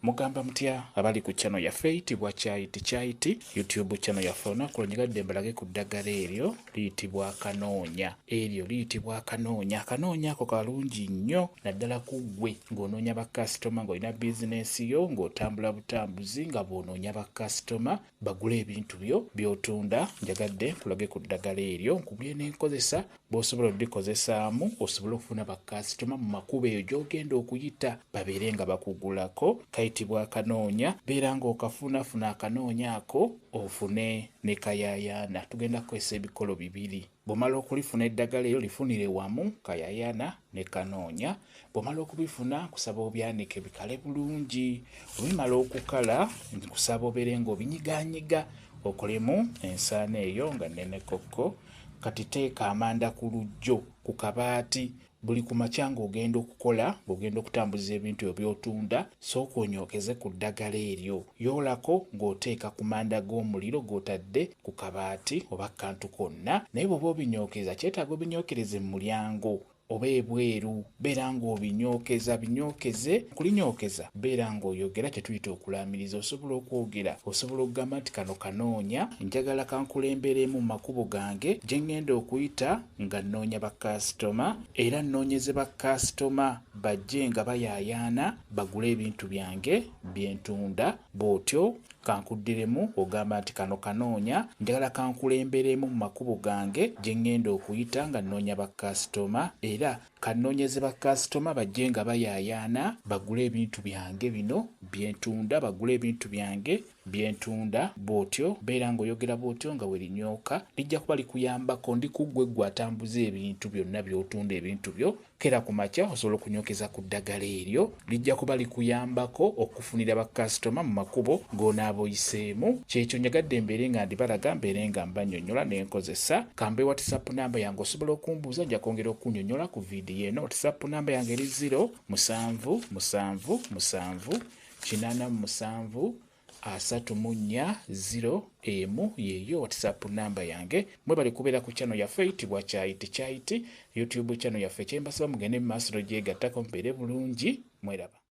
Mugamba mutya abali ku channel yaffe eyitibwa Kyayiti YouTube channel yaffe olunaku lunyigadde mbalage ku ddagala eryo liyitibwa Kanoonya. Eryo liyitibwa Kanoonya. Kanoonya ako kalungi nnyo naddala ku ggwe ng'onoonya bakasitoma ng'olina bizinensi yo ng'otambula butambuzi nga bw'onoonya bakasitoma bagule ebintu byo by'otunda. Njagadde kulage ku ddagala eryo nkubye n'enkozesa bw'osobola oddikozesaamu osobole okufuna bakasitoma mu makubo eyo gy'ogenda okuyita babeere nga bakugulako. Kayitibwa Kanoonya. Beera ng'okafunafuna Akanoonya ako ofune ne kayayaana. Tugenda kukozesa ebikolo bibiri. Bw'omala okulifuna eddagala eryo lifunire wamu kayayaana ne Kanoonya. Bw'omala okubifuna nkusaba obyanike bikale bulungi. Obimala okukala nkusaba obeere ng'obinyiganyiga okolemu ensaana eyo nga nnene kokko. Kati teeka amanda ku lujjo ku kabaati. Buli ku makya ng'ogenda okukola ng'ogenda okutambuza ebintu ebyo by'otunda sooka onyookeze ku ddagala eryo. Yoolako ng'oteeka ku manda g'omuliro g'otadde ku kabaati oba kantu konna. Naye bw'oba obinyookeza kyetaaga obinyookereze mu mulyango oba ebweru. Beera ng'obinyookeza binyookeze. Kulinyookeza beera ng'oyogera kye tuyita okulaamiriza. Osobola okwogera, osobola okugamba nti kano Kanoonya njagala kankulemberemu mu makubo gange gye ngenda okuyita nga nnoonya bakasitoma era nnoonyeze bakasitoma bajje nga bayaayaana bagule ebintu byange bye ntunda. Bw'otyo kankuddiremu ogamba nti kano Kanoonya njagala kankulemberemu mu makubo gange gye ngenda okuyita nga nnoonya bakasitoma era kannoonyeze bakasitoma bajje nga bayaayaana bagule ebintu byange bino bye ntunda bagule ebintu byange bye ntunda. Bw'otyo beera ng'oyogera bw'otyo nga we linyooka lijja kuba likuyambako ndi ku ggwe atambuza ebintu byonna by'otunda ebintu byo. Kera ku makya osobola okunyokeza ku ddagala eryo lijja kuba likuyambako okufunira bakasitoma mu makubo g'onaaba oyiseemu. Kyekyo njagadde mbeere nga ndibalaga mbeere nga mbannyonnyola n'enkozesa. Kambe WhatsApp namba yange osobola okumbuuza nja kwongera okunnyonnyola ku viidiyo eno. WhatsApp namba yange eri 0778734 yeeyo WhatsApp namba yange. Mwe bali kubeera ku channel yaffe eyitibwa Kyayiti YouTube channel yaffe. Kyembasaba mugende mu maaso gyegattako mbeere bulungi. Mweraba.